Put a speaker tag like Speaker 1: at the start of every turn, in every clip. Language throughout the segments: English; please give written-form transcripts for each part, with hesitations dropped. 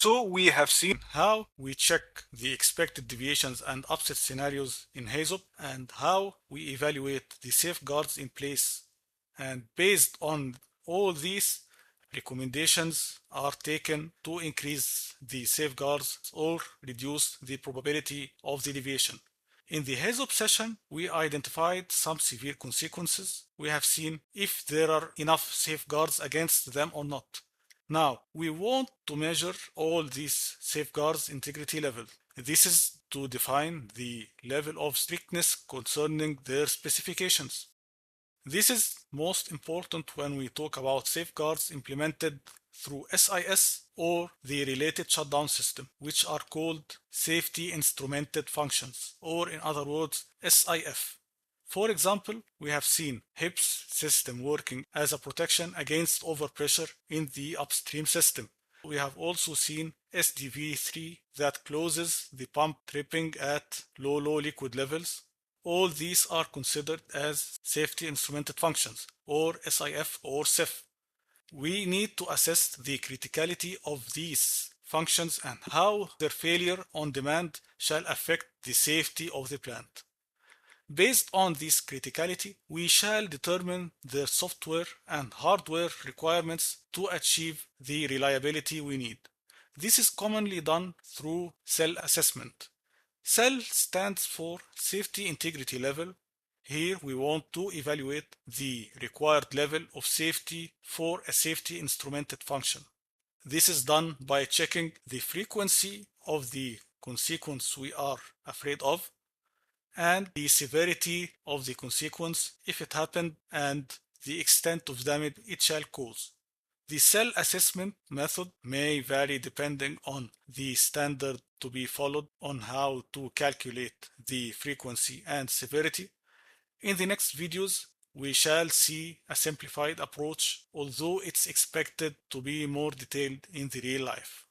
Speaker 1: So we have seen how we check the expected deviations and upset scenarios in HAZOP and how we evaluate the safeguards in place. And based on all these, recommendations are taken to increase the safeguards or reduce the probability of the deviation. In the HAZOP session, we identified some severe consequences. We have seen if there are enough safeguards against them or not. Now, we want to measure all these safeguards integrity level. This is to define the level of strictness concerning their specifications. This is most important when we talk about safeguards implemented through SIS or the related shutdown system, which are called safety instrumented functions, or in other words, SIF. For example, we have seen HIPS system working as a protection against overpressure in the upstream system. We have also seen SDV3 that closes the pump tripping at low liquid levels. All these are considered as safety instrumented functions, or SIF or SIF. We need to assess the criticality of these functions and how their failure on demand shall affect the safety of the plant. Based on this criticality, we shall determine their software and hardware requirements to achieve the reliability we need. This is commonly done through cell assessment. Cell stands for Safety Integrity Level. Here we want to evaluate the required level of safety for a safety instrumented function. This is done by checking the frequency of the consequence we are afraid of and the severity of the consequence if it happened and the extent of damage it shall cause. The cell assessment method may vary depending on the standard to be followed on how to calculate the frequency and severity. In the next videos, we shall see a simplified approach, although it's expected to be more detailed in the real life.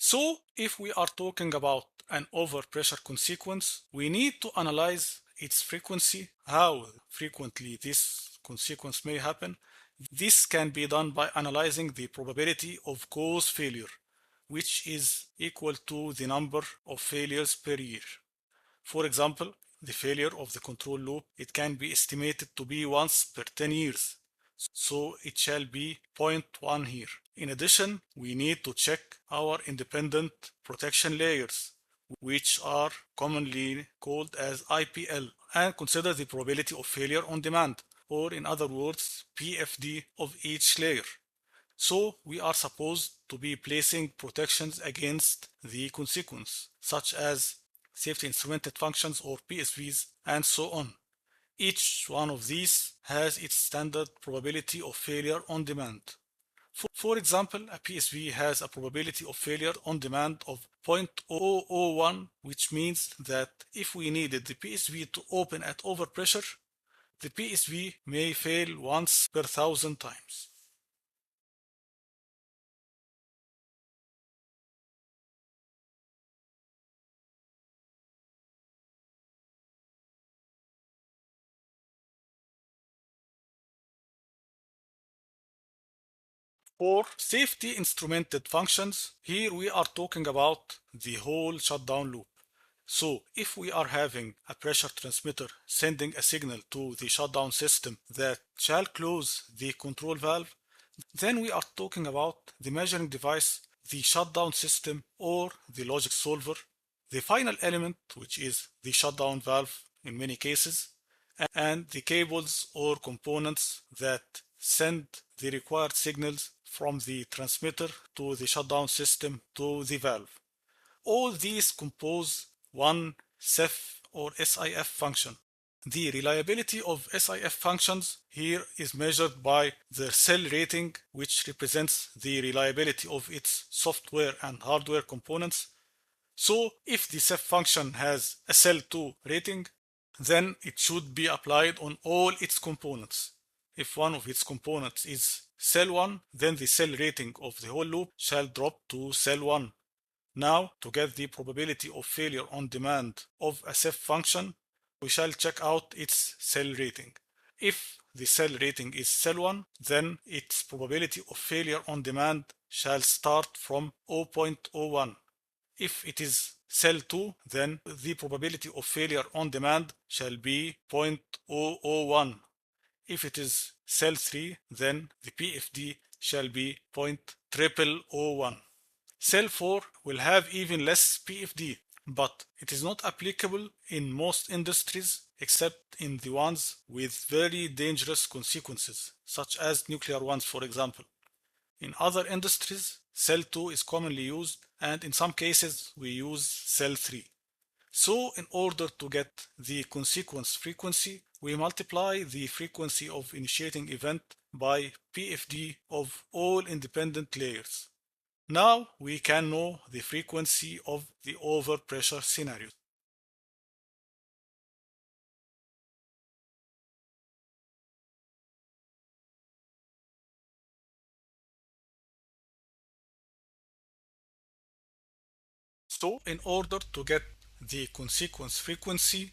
Speaker 1: So, if we are talking about an overpressure consequence, we need to analyze its frequency, how frequently this consequence may happen. This can be done by analyzing the probability of cause failure, which is equal to the number of failures per year. For example, the failure of the control loop, it can be estimated to be once per 10 years. So it shall be 0.1 here. In addition, we need to check our independent protection layers, which are commonly called as IPL, and consider the probability of failure on demand, or in other words, PFD of each layer. So we are supposed to be placing protections against the consequence, such as safety instrumented functions or PSVs, and so on. Each one of these has its standard probability of failure on demand. For example, a PSV has a probability of failure on demand of 0.001, which means that if we needed the PSV to open at overpressure, the PSV may fail once per 1,000 times. For safety instrumented functions, here we are talking about the whole shutdown loop. So if we are having a pressure transmitter sending a signal to the shutdown system that shall close the control valve, then we are talking about the measuring device, the shutdown system, or the logic solver, the final element, which is the shutdown valve in many cases, and the cables or components that send the required signals from the transmitter to the shutdown system to the valve. All these compose one SIF or SIF function. The reliability of SIF functions here is measured by their cell rating, which represents the reliability of its software and hardware components. So if the SIF function has a cell 2 rating, then it should be applied on all its components. If one of its components is cell 1, then the cell rating of the whole loop shall drop to cell 1. Now, to get the probability of failure on demand of a SIF function, we shall check out its cell rating. If the cell rating is cell 1, then its probability of failure on demand shall start from 0.01. If it is cell 2, then the probability of failure on demand shall be 0.001. If it is cell 3, then the PFD shall be 0.0001. Cell 4 will have even less PFD, but it is not applicable in most industries except in the ones with very dangerous consequences, such as nuclear ones, for example. In other industries, cell 2 is commonly used, and in some cases we use cell 3. So in order to get the consequence frequency, we multiply the frequency of initiating event by PFD of all independent layers. Now we can know the frequency of the overpressure scenario. So in order to get the consequence frequency,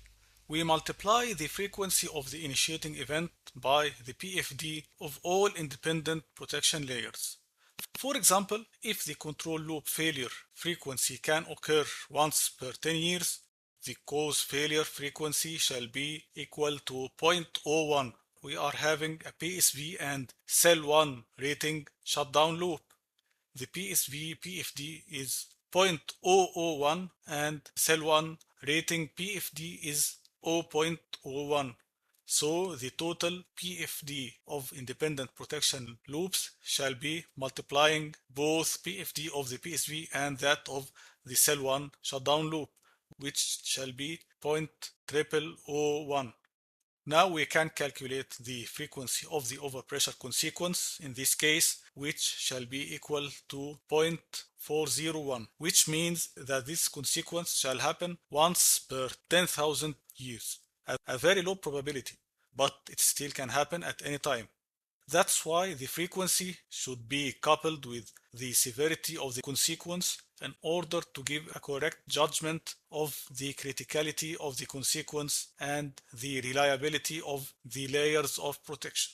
Speaker 1: we multiply the frequency of the initiating event by the PFD of all independent protection layers. For example, if the control loop failure frequency can occur once per 10 years, the cause failure frequency shall be equal to 0.01. We are having a PSV and cell 1 rating shutdown loop. The PSV PFD is 0.001 and cell 1 rating PFD is 0.01. So the total PFD of independent protection loops shall be multiplying both PFD of the PSV and that of the cell 1 shutdown loop, which shall be 0.0001. Now we can calculate the frequency of the overpressure consequence in this case, which shall be equal to 0.401, which means that this consequence shall happen once per 10,000 years. A very low probability, but it still can happen at any time. That's why the frequency should be coupled with the severity of the consequence in order to give a correct judgment of the criticality of the consequence and the reliability of the layers of protection.